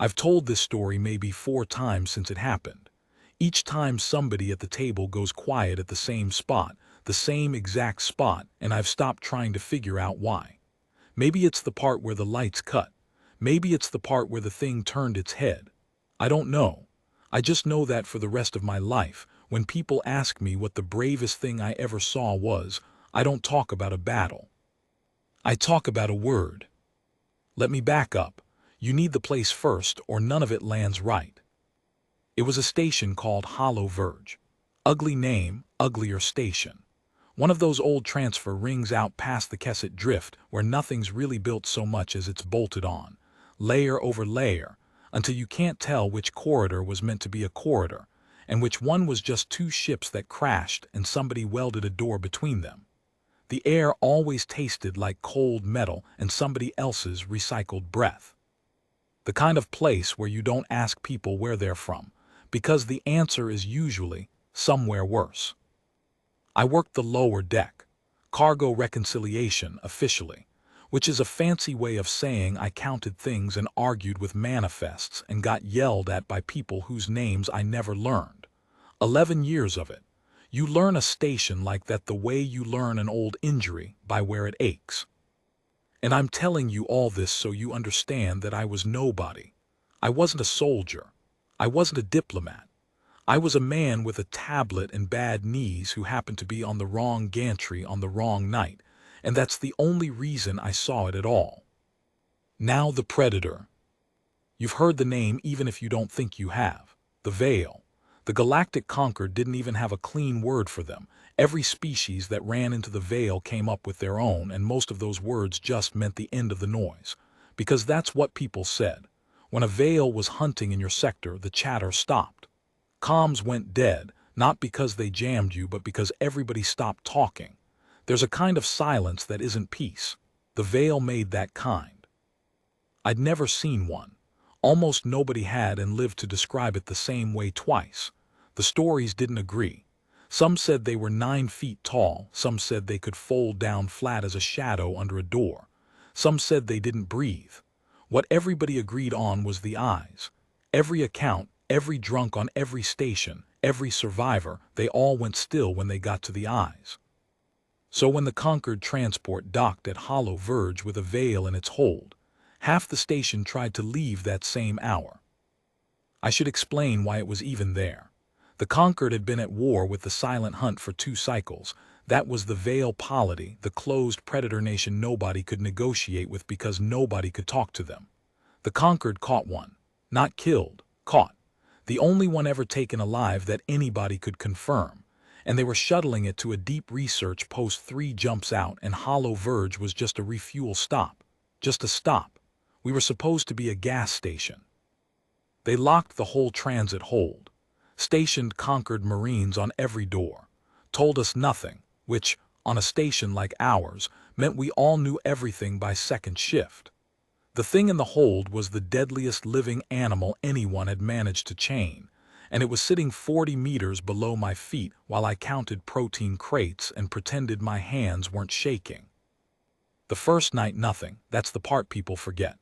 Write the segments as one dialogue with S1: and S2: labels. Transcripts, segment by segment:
S1: I've told this story maybe 4 times since it happened. Each time somebody at the table goes quiet at the same spot, the same exact spot, and I've stopped trying to figure out why. Maybe it's the part where the lights cut. Maybe it's the part where the thing turned its head. I don't know. I just know that for the rest of my life, when people ask me what the bravest thing I ever saw was, I don't talk about a battle. I talk about a word. Let me back up. You need the place first, or none of it lands right. It was a station called Hollow Verge. Ugly name, uglier station. One of those old transfer rings out past the Kesset Drift where nothing's really built so much as it's bolted on, layer over layer, until you can't tell which corridor was meant to be a corridor, and which one was just 2 ships that crashed and somebody welded a door between them. The air always tasted like cold metal and somebody else's recycled breath. The kind of place where you don't ask people where they're from, because the answer is usually somewhere worse. I worked the lower deck, cargo reconciliation officially, which is a fancy way of saying I counted things and argued with manifests and got yelled at by people whose names I never learned. 11 years of it. You learn a station like that the way you learn an old injury, by where it aches. And I'm telling you all this so you understand that I was nobody. I wasn't a soldier. I wasn't a diplomat. I was a man with a tablet and bad knees who happened to be on the wrong gantry on the wrong night, and that's the only reason I saw it at all. Now the Predator. You've heard the name even if you don't think you have. The Vehl. The galactic conquer didn't even have a clean word for them. Every species that ran into the Vehl came up with their own, and most of those words just meant the end of the noise. Because that's what people said. When a Vehl was hunting in your sector, the chatter stopped. Comms went dead, not because they jammed you, but because everybody stopped talking. There's a kind of silence that isn't peace. The Vehl made that kind. I'd never seen one. Almost nobody had and lived to describe it the same way twice. The stories didn't agree. Some said they were 9 feet tall, some said they could fold down flat as a shadow under a door. Some said they didn't breathe. What everybody agreed on was the eyes. Every account, every drunk on every station, every survivor, they all went still when they got to the eyes. So when the conquered transport docked at Hollow Verge with a Vehl in its hold, half the station tried to leave that same hour. I should explain why it was even there. The conquered had been at war with the Silent Hunt for 2 cycles. That was the Vehl polity, the closed predator nation nobody could negotiate with because nobody could talk to them. The conquered caught one. Not killed, caught. The only one ever taken alive that anybody could confirm, and they were shuttling it to a deep research post 3 jumps out, and Hollow Verge was just a refuel stop. Just a stop. We were supposed to be a gas station. They locked the whole transit hold, stationed conquered Marines on every door, told us nothing, which, on a station like ours, meant we all knew everything by second shift. The thing in the hold was the deadliest living animal anyone had managed to chain, and it was sitting 40 meters below my feet while I counted protein crates and pretended my hands weren't shaking. The first night nothing, that's the part people forget.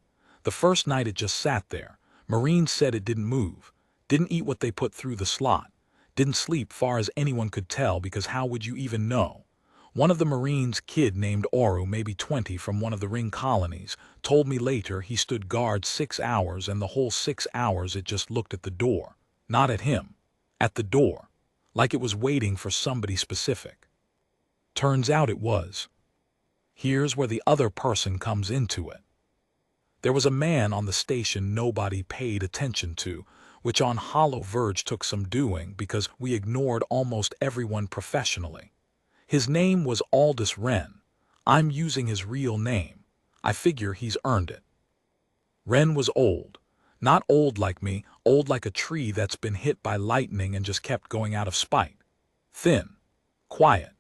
S1: The first night it just sat there. Marines said it didn't move, didn't eat what they put through the slot, didn't sleep far as anyone could tell because how would you even know? One of the Marines' kid named Oru, maybe 20 from one of the ring colonies, told me later he stood guard 6 hours and the whole 6 hours it just looked at the door. Not at him. At the door. Like it was waiting for somebody specific. Turns out it was. Here's where the other person comes into it. There was a man on the station nobody paid attention to, which on Hollow Verge took some doing because we ignored almost everyone professionally. His name was Aldous Wren. I'm using his real name. I figure he's earned it. Wren was old. Not old like me, old like a tree that's been hit by lightning and just kept going out of spite. Thin. Quiet.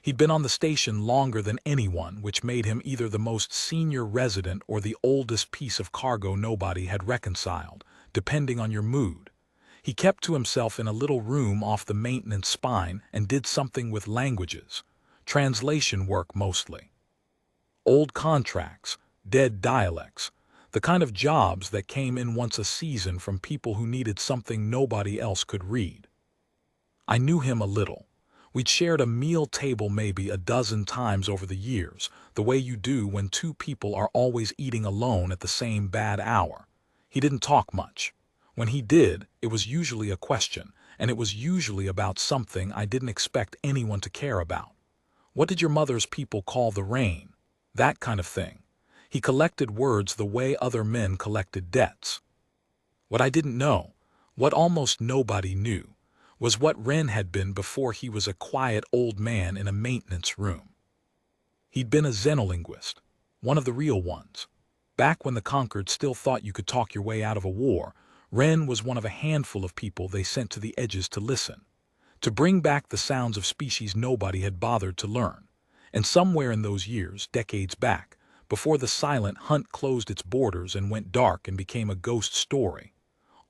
S1: He'd been on the station longer than anyone, which made him either the most senior resident or the oldest piece of cargo nobody had reconciled, depending on your mood. He kept to himself in a little room off the maintenance spine and did something with languages. Translation work mostly. Old contracts, dead dialects. The kind of jobs that came in once a season from people who needed something nobody else could read. I knew him a little. We'd shared a meal table maybe a dozen times over the years, the way you do when two people are always eating alone at the same bad hour. He didn't talk much. When he did, it was usually a question, and it was usually about something I didn't expect anyone to care about. What did your mother's people call the rain? That kind of thing. He collected words the way other men collected debts. What I didn't know, what almost nobody knew, was what Ren had been before he was a quiet old man in a maintenance room. He'd been a xenolinguist, one of the real ones. Back when the conquered still thought you could talk your way out of a war, Ren was one of a handful of people they sent to the edges to listen, to bring back the sounds of species nobody had bothered to learn. And somewhere in those years, decades back, before the silent hunt closed its borders and went dark and became a ghost story,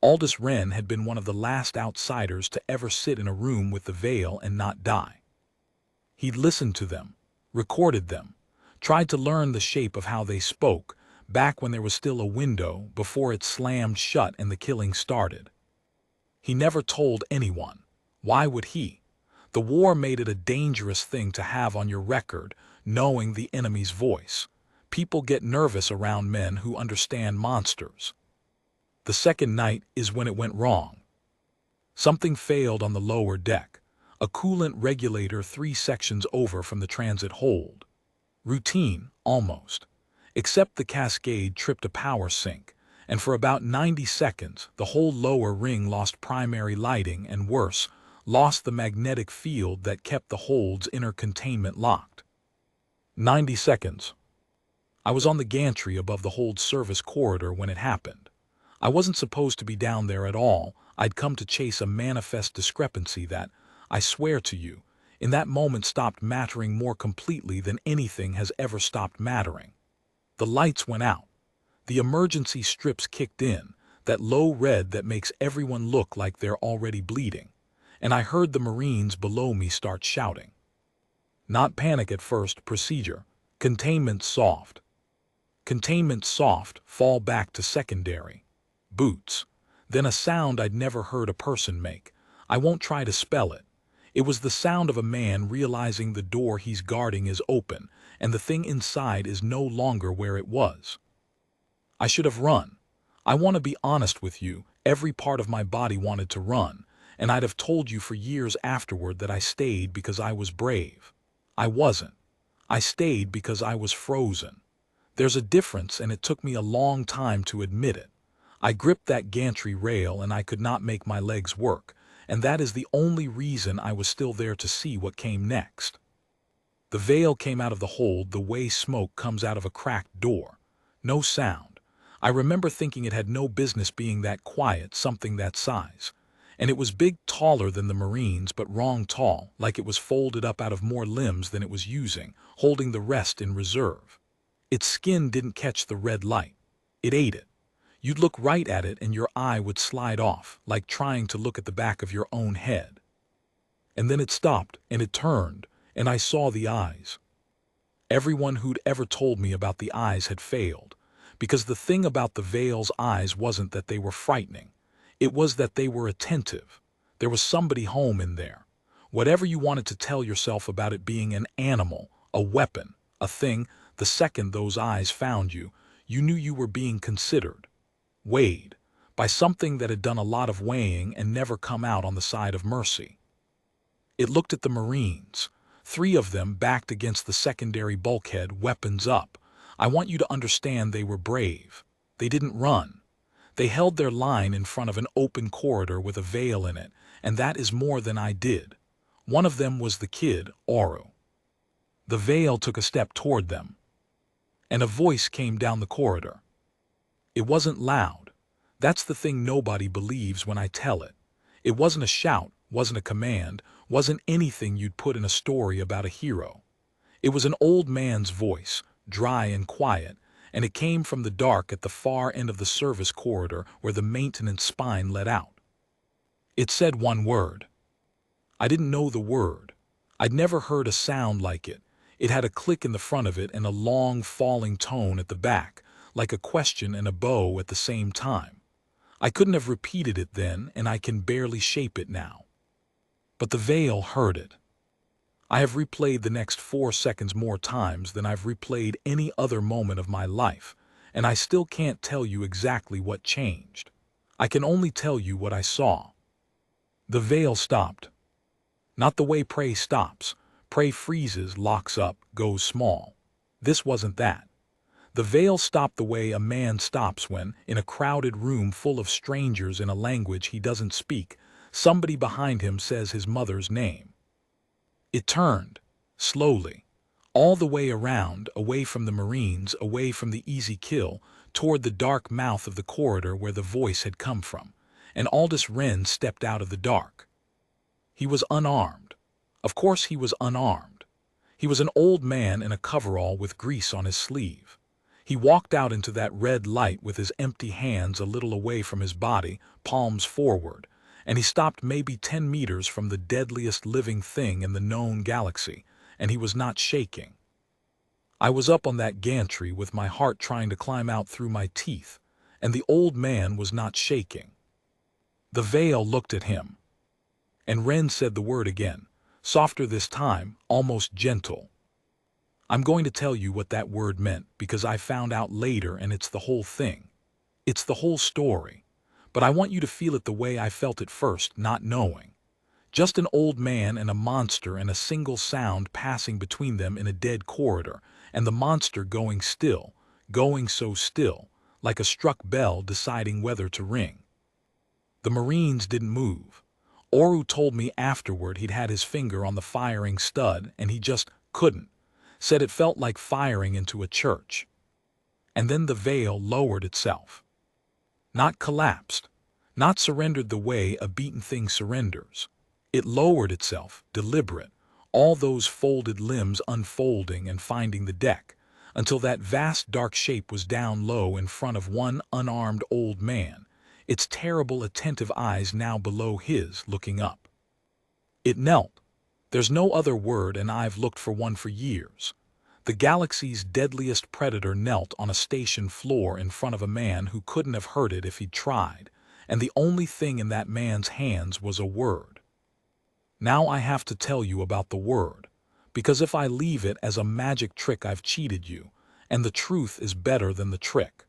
S1: Aldous Wren had been one of the last outsiders to ever sit in a room with the Vehl and not die. He'd listened to them, recorded them, tried to learn the shape of how they spoke, back when there was still a window before it slammed shut and the killing started. He never told anyone. Why would he? The war made it a dangerous thing to have on your record, knowing the enemy's voice. People get nervous around men who understand monsters. The second night is when it went wrong. Something failed on the lower deck, a coolant regulator 3 sections over from the transit hold. Routine, almost. Except the cascade tripped a power sink, and for about 90 seconds the whole lower ring lost primary lighting and worse, lost the magnetic field that kept the hold's inner containment locked. 90 seconds. I was on the gantry above the hold service corridor when it happened. I wasn't supposed to be down there at all. I'd come to chase a manifest discrepancy that, I swear to you, in that moment stopped mattering more completely than anything has ever stopped mattering. The lights went out. The emergency strips kicked in, that low red that makes everyone look like they're already bleeding, and I heard the Marines below me start shouting. Not panic at first, procedure. Containment soft. Containment soft, fall back to secondary. Boots. Then a sound I'd never heard a person make. I won't try to spell it. It was the sound of a man realizing the door he's guarding is open, and the thing inside is no longer where it was. I should have run. I want to be honest with you, every part of my body wanted to run, and I'd have told you for years afterward that I stayed because I was brave. I wasn't. I stayed because I was frozen. There's a difference, and it took me a long time to admit it. I gripped that gantry rail and I could not make my legs work, and that is the only reason I was still there to see what came next. The Vehl came out of the hold the way smoke comes out of a cracked door. No sound. I remember thinking it had no business being that quiet, something that size. And it was big, taller than the Marines, but wrong tall, like it was folded up out of more limbs than it was using, holding the rest in reserve. Its skin didn't catch the red light. It ate it. You'd look right at it and your eye would slide off, like trying to look at the back of your own head. And then it stopped, and it turned, and I saw the eyes. Everyone who'd ever told me about the eyes had failed, because the thing about the Vehl's eyes wasn't that they were frightening. It was that they were attentive. There was somebody home in there. Whatever you wanted to tell yourself about it being an animal, a weapon, a thing, the second those eyes found you, you knew you were being considered. Weighed by something that had done a lot of weighing and never come out on the side of mercy. It looked at the Marines, 3 of them backed against the secondary bulkhead, weapons up. I want you to understand they were brave. They didn't run. They held their line in front of an open corridor with a Vehl in it, and that is more than I did. One of them was the kid, Oru. The Vehl took a step toward them, and a voice came down the corridor. It wasn't loud. That's the thing nobody believes when I tell it. It wasn't a shout, wasn't a command, wasn't anything you'd put in a story about a hero. It was an old man's voice, dry and quiet, and it came from the dark at the far end of the service corridor where the maintenance spine led out. It said one word. I didn't know the word. I'd never heard a sound like it. It had a click in the front of it and a long falling tone at the back, like a question and a bow at the same time. I couldn't have repeated it then, and I can barely shape it now. But the Vehl heard it. I have replayed the next 4 seconds more times than I've replayed any other moment of my life, and I still can't tell you exactly what changed. I can only tell you what I saw. The Vehl stopped. Not the way prey stops. Prey freezes, locks up, goes small. This wasn't that. The Vehl stopped the way a man stops when, in a crowded room full of strangers in a language he doesn't speak, somebody behind him says his mother's name. It turned, slowly, all the way around, away from the Marines, away from the easy kill, toward the dark mouth of the corridor where the voice had come from, and Aldous Wren stepped out of the dark. He was unarmed. Of course he was unarmed. He was an old man in a coverall with grease on his sleeve. He walked out into that red light with his empty hands a little away from his body, palms forward, and he stopped maybe 10 meters from the deadliest living thing in the known galaxy, and he was not shaking. I was up on that gantry with my heart trying to climb out through my teeth, and the old man was not shaking. The Vehl looked at him, and Wren said the word again, softer this time, almost gentle. I'm going to tell you what that word meant because I found out later, and it's the whole thing. It's the whole story. But I want you to feel it the way I felt it first, not knowing. Just an old man and a monster and a single sound passing between them in a dead corridor, and the monster going still, going so still, like a struck bell deciding whether to ring. The Marines didn't move. Oru told me afterward he'd had his finger on the firing stud and he just couldn't. Said it felt like firing into a church. And then the Vehl lowered itself. Not collapsed, not surrendered the way a beaten thing surrenders. It lowered itself, deliberate, all those folded limbs unfolding and finding the deck, until that vast dark shape was down low in front of one unarmed old man, its terrible attentive eyes now below his, looking up. It knelt. There's no other word, and I've looked for one for years. The galaxy's deadliest predator knelt on a station floor in front of a man who couldn't have heard it if he'd tried, and the only thing in that man's hands was a word. Now I have to tell you about the word, because if I leave it as a magic trick I've cheated you, and the truth is better than the trick.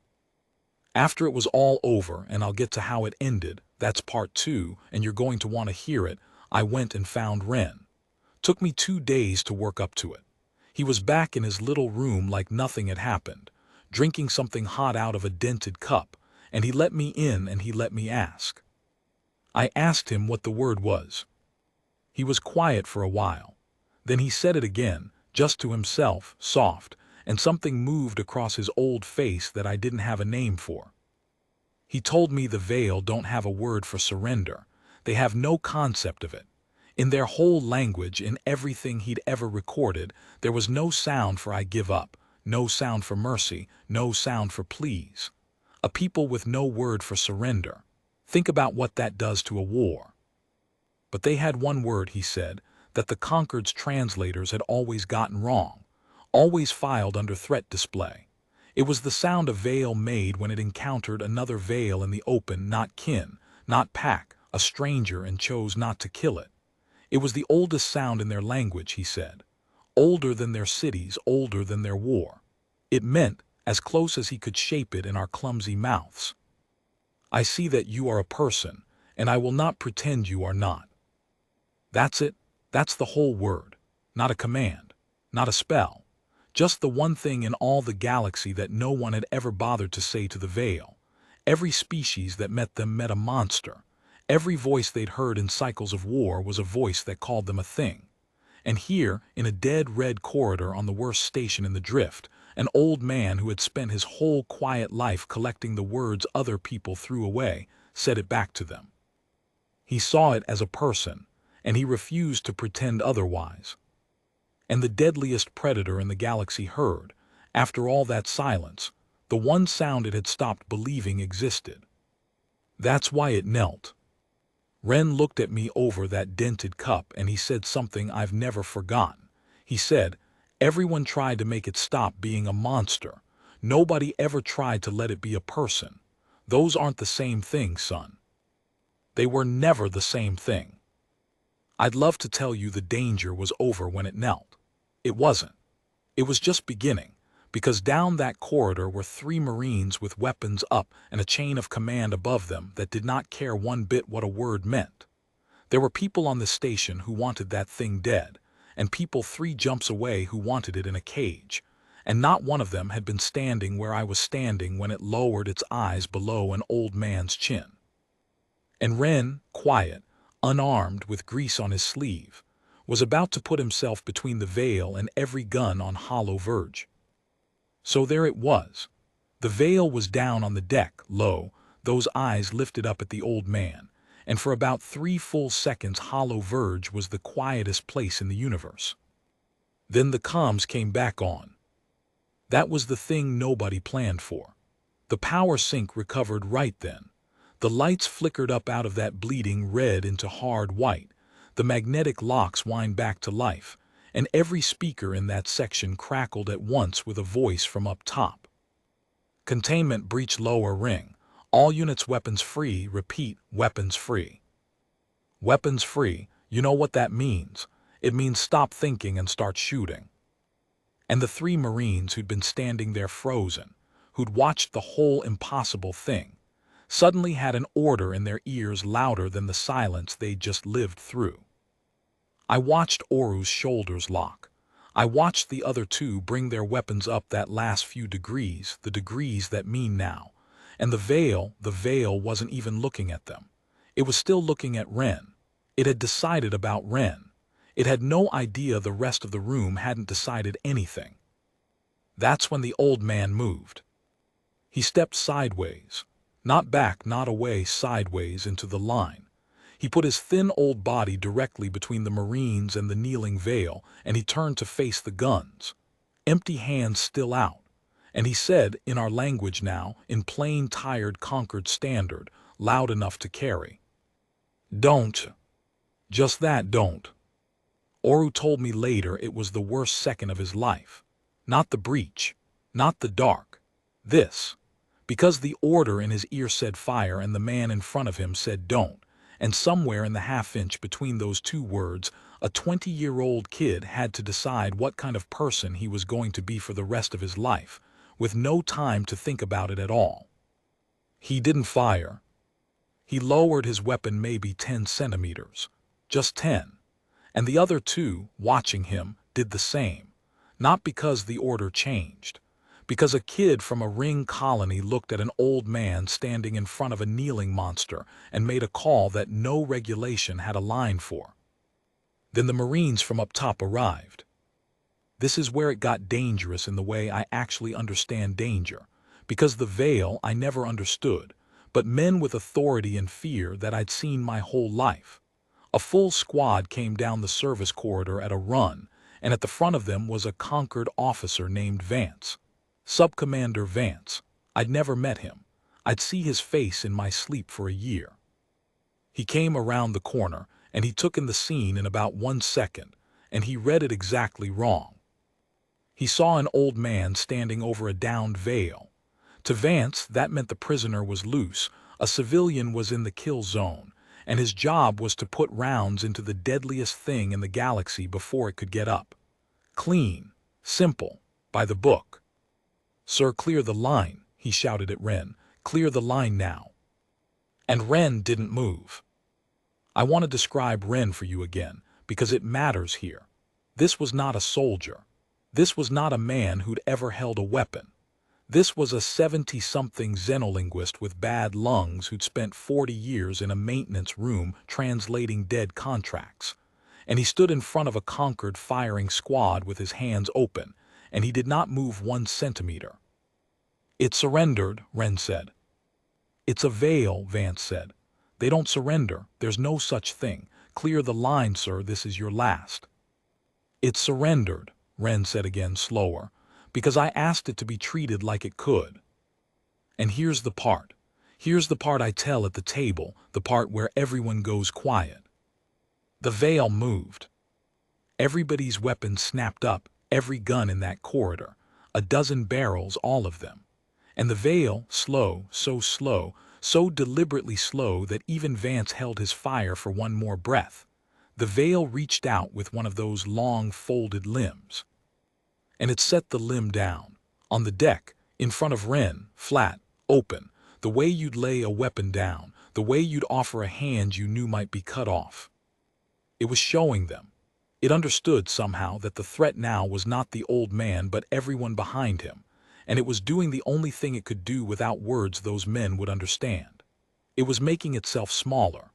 S1: After it was all over, and I'll get to how it ended, that's part 2, and you're going to want to hear it, I went and found Wren. Took me 2 days to work up to it. He was back in his little room like nothing had happened, drinking something hot out of a dented cup, and he let me in and he let me ask. I asked him what the word was. He was quiet for a while. Then he said it again, just to himself, soft, and something moved across his old face that I didn't have a name for. He told me the Vehl don't have a word for surrender. They have no concept of it. In their whole language, in everything he'd ever recorded, there was no sound for I give up, no sound for mercy, no sound for please. A people with no word for surrender. Think about what that does to a war. But they had one word, he said, that the Concord's translators had always gotten wrong, always filed under threat display. It was the sound a Vehl made when it encountered another Vehl in the open, not kin, not pack, a stranger, and chose not to kill it. It was the oldest sound in their language, he said. Older than their cities, older than their war. It meant, as close as he could shape it in our clumsy mouths, I see that you are a person, and I will not pretend you are not. That's it. That's the whole word. Not a command. Not a spell. Just the one thing in all the galaxy that no one had ever bothered to say to the Vehl. Every species that met them met a monster. Every voice they'd heard in cycles of war was a voice that called them a thing. And here, in a dead red corridor on the worst station in the drift, an old man who had spent his whole quiet life collecting the words other people threw away, said it back to them. He saw it as a person, and he refused to pretend otherwise. And the deadliest predator in the galaxy heard, after all that silence, the one sound it had stopped believing existed. That's why it knelt. Wren looked at me over that dented cup and he said something I've never forgotten. He said, everyone tried to make it stop being a monster. Nobody ever tried to let it be a person. Those aren't the same thing, son. They were never the same thing. I'd love to tell you the danger was over when it knelt. It wasn't. It was just beginning, because down that corridor were 3 Marines with weapons up and a chain of command above them that did not care one bit what a word meant. There were people on the station who wanted that thing dead, and people 3 jumps away who wanted it in a cage, and not one of them had been standing where I was standing when it lowered its eyes below an old man's chin. And Ren, quiet, unarmed with grease on his sleeve, was about to put himself between the Vehl and every gun on Hollow Verge. So there it was. The Vehl was down on the deck, low, those eyes lifted up at the old man, and for about 3 full seconds Hollow Verge was the quietest place in the universe. Then the comms came back on. That was the thing nobody planned for. The power sync recovered right then. The lights flickered up out of that bleeding red into hard white. The magnetic locks whined back to life, and every speaker in that section crackled at once with a voice from up top. Containment breach lower ring. All units weapons free. Repeat, weapons free. Weapons free, you know what that means. It means stop thinking and start shooting. And the 3 Marines who'd been standing there frozen, who'd watched the whole impossible thing, suddenly had an order in their ears louder than the silence they'd just lived through. I watched Oru's shoulders lock. I watched the other 2 bring their weapons up that last few degrees, the degrees that mean now. And the Vehl wasn't even looking at them. It was still looking at Ren. It had decided about Ren. It had no idea the rest of the room hadn't decided anything. That's when the old man moved. He stepped sideways. Not back, not away, sideways into the line. He put his thin old body directly between the Marines and the kneeling Vehl, and he turned to face the guns. Empty hands still out. And he said, in our language now, in plain, tired, conquered standard, loud enough to carry. Don't. Just that, don't. Oru told me later it was the worst second of his life. Not the breach. Not the dark. This. Because the order in his ear said fire and the man in front of him said don't, and somewhere in the half-inch between those 2 words, a 20-year-old kid had to decide what kind of person he was going to be for the rest of his life, with no time to think about it at all. He didn't fire. He lowered his weapon maybe 10 centimeters. Just 10. And the other 2, watching him, did the same. Not because the order changed. Because a kid from a ring colony looked at an old man standing in front of a kneeling monster and made a call that no regulation had a line for. Then the Marines from up top arrived. This is where it got dangerous in the way I actually understand danger, because the Vehl I never understood, but men with authority and fear that I'd seen my whole life. A full squad came down the service corridor at a run, and at the front of them was a conquered officer named Vance. Sub-Commander Vance. I'd never met him. I'd see his face in my sleep for a year. He came around the corner, and he took in the scene in about 1 second, and he read it exactly wrong. He saw an old man standing over a downed Vehl. To Vance, that meant the prisoner was loose, a civilian was in the kill zone, and his job was to put rounds into the deadliest thing in the galaxy before it could get up. Clean, simple, by the book. "Sir, clear the line," he shouted at Ren. "Clear the line now." And Ren didn't move. I want to describe Ren for you again, because it matters here. This was not a soldier. This was not a man who'd ever held a weapon. This was a 70-something xenolinguist with bad lungs who'd spent 40 years in a maintenance room translating dead contracts. And he stood in front of a conquered firing squad with his hands open, and he did not move 1 centimeter. "It surrendered," Ren said. "It's a Vehl," Vance said. "They don't surrender. There's no such thing. Clear the line, sir. This is your last." "It surrendered," Ren said again, slower, "because I asked it to be treated like it could. And here's the part. Here's the part I tell at the table, the part where everyone goes quiet. The Vehl moved. Everybody's weapons snapped up, every gun in that corridor. A dozen barrels, all of them. And the Vehl, slow, so deliberately slow that even Vance held his fire for one more breath. The Vehl reached out with one of those long, folded limbs. And it set the limb down, on the deck, in front of Wren, flat, open, the way you'd lay a weapon down, the way you'd offer a hand you knew might be cut off. It was showing them. It understood somehow that the threat now was not the old man but everyone behind him, and it was doing the only thing it could do without words those men would understand. It was making itself smaller.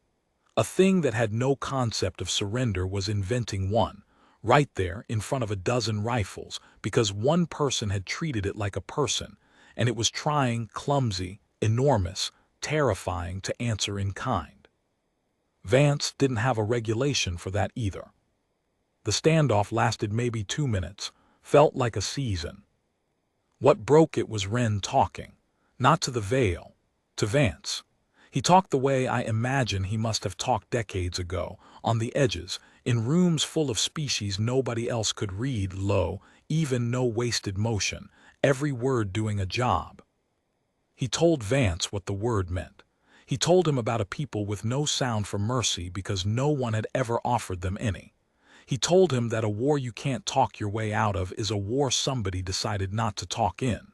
S1: A thing that had no concept of surrender was inventing one, right there in front of a dozen rifles, because one person had treated it like a person, and it was trying, clumsy, enormous, terrifying, to answer in kind. Vance didn't have a regulation for that either. The standoff lasted maybe 2 minutes, felt like a season. What broke it was Wren talking, not to the Vehl, to Vance. He talked the way I imagine he must have talked decades ago, on the edges, in rooms full of species nobody else could read, low, even no wasted motion, every word doing a job. He told Vance what the word meant. He told him about a people with no sound for mercy because no one had ever offered them any. He told him that a war you can't talk your way out of is a war somebody decided not to talk in.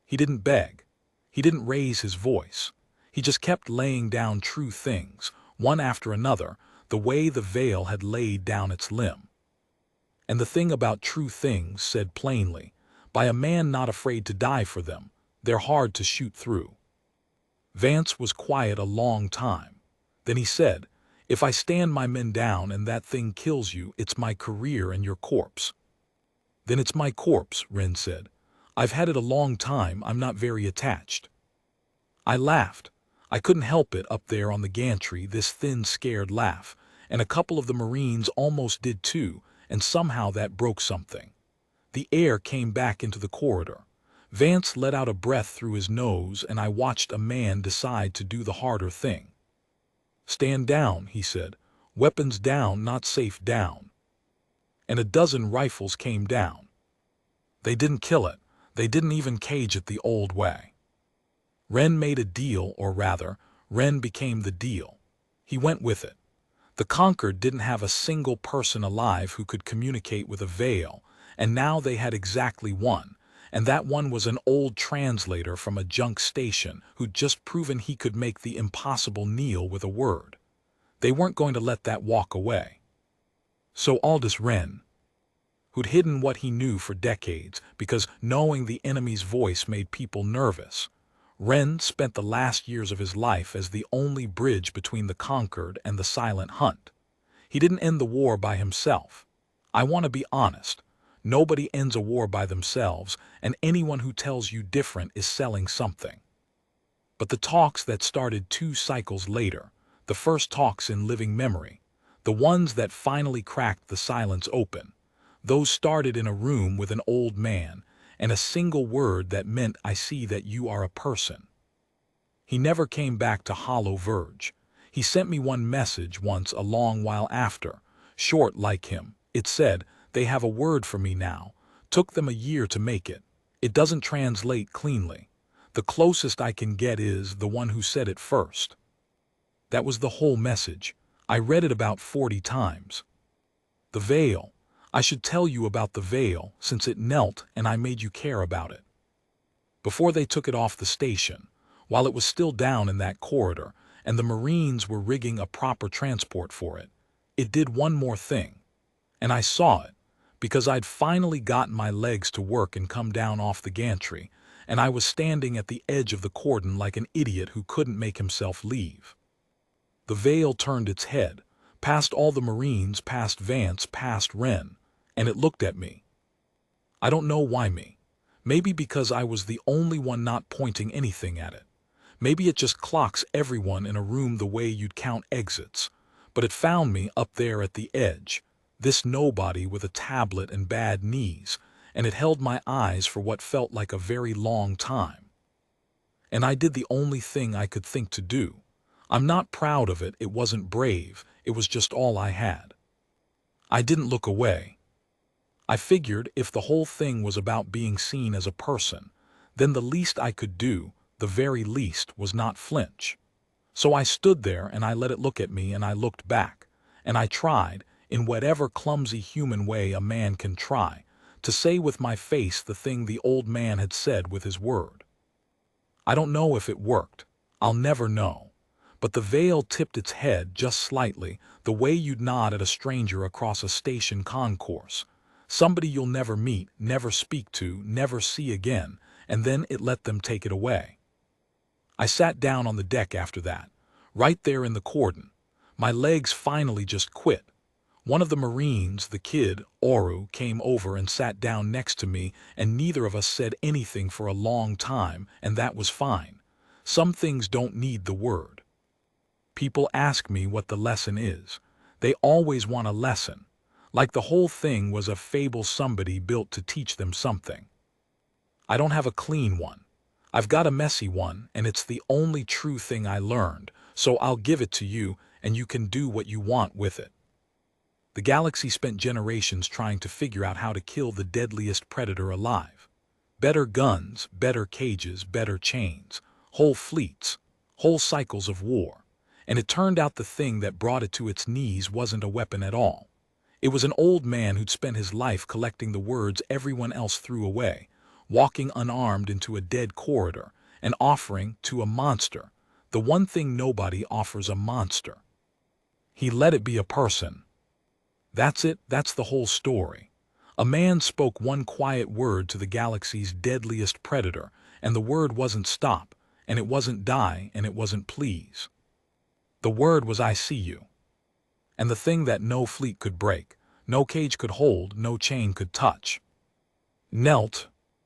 S1: He didn't beg. He didn't raise his voice. He just kept laying down true things, one after another, the way the Vehl had laid down its limb. And the thing about true things, said plainly, by a man not afraid to die for them, they're hard to shoot through. Vance was quiet a long time. Then he said, "If I stand my men down and that thing kills you, it's my career and your corpse." "Then it's my corpse," Wren said. "I've had it a long time, I'm not very attached." I laughed. I couldn't help it up there on the gantry, this thin, scared laugh, and a couple of the Marines almost did too, and somehow that broke something. The air came back into the corridor. Vance let out a breath through his nose, and I watched a man decide to do the harder thing. "Stand down," he said. "Weapons down, not safe down." And a dozen rifles came down. They didn't kill it. They didn't even cage it the old way. Wren made a deal, or rather, Wren became the deal. He went with it. The Conquered didn't have a single person alive who could communicate with a Vehl, and now they had exactly one, and that one was an old translator from a junk station who'd just proven he could make the impossible kneel with a word. They weren't going to let that walk away. So Aldous Wren, who'd hidden what he knew for decades because knowing the enemy's voice made people nervous, Wren spent the last years of his life as the only bridge between the Conquered and the silent hunt. He didn't end the war by himself. I want to be honest. Nobody ends a war by themselves, and anyone who tells you different is selling something. But the talks that started 2 cycles later, the first talks in living memory, the ones that finally cracked the silence open, those started in a room with an old man, and a single word that meant, "I see that you are a person." He never came back to Hollow Verge. He sent me one message once a long while after, short like him. It said, "They have a word for me now. Took them a year to make it. It doesn't translate cleanly. The closest I can get is the one who said it first." That was the whole message. I read it about 40 times. The Vehl. I should tell you about the Vehl, since it knelt and I made you care about it. Before they took it off the station, while it was still down in that corridor, and the Marines were rigging a proper transport for it, it did one more thing. And I saw it, because I'd finally gotten my legs to work and come down off the gantry, and I was standing at the edge of the cordon like an idiot who couldn't make himself leave. The Vehl turned its head, past all the Marines, past Vance, past Wren, and it looked at me. I don't know why me. Maybe because I was the only one not pointing anything at it. Maybe it just clocks everyone in a room the way you'd count exits. But it found me up there at the edge, this nobody with a tablet and bad knees, and it held my eyes for what felt like a very long time. And I did the only thing I could think to do. I'm not proud of it, it wasn't brave, it was just all I had. I didn't look away. I figured if the whole thing was about being seen as a person, then the least I could do, the very least, was not flinch. So I stood there and I let it look at me and I looked back, and I tried, in whatever clumsy human way a man can try, to say with my face the thing the old man had said with his word. I don't know if it worked. I'll never know. But the veil tipped its head just slightly, the way you'd nod at a stranger across a station concourse. Somebody you'll never meet, never speak to, never see again, and then it let them take it away. I sat down on the deck after that, right there in the cordon. My legs finally just quit. One of the Marines, the kid, Oru, came over and sat down next to me, and neither of us said anything for a long time, and that was fine. Some things don't need the word. People ask me what the lesson is. They always want a lesson, like the whole thing was a fable somebody built to teach them something. I don't have a clean one. I've got a messy one, and it's the only true thing I learned, so I'll give it to you, and you can do what you want with it. The galaxy spent generations trying to figure out how to kill the deadliest predator alive. Better guns, better cages, better chains, whole fleets, whole cycles of war. And it turned out the thing that brought it to its knees wasn't a weapon at all. It was an old man who'd spent his life collecting the words everyone else threw away, walking unarmed into a dead corridor, and offering to a monster the one thing nobody offers a monster. He let it be a person. That's it, that's the whole story. A man spoke one quiet word to the galaxy's deadliest predator, and the word wasn't stop, and it wasn't die, and it wasn't please. The word was I see you. And the thing that no fleet could break, no cage could hold, no chain could touch. Knelt,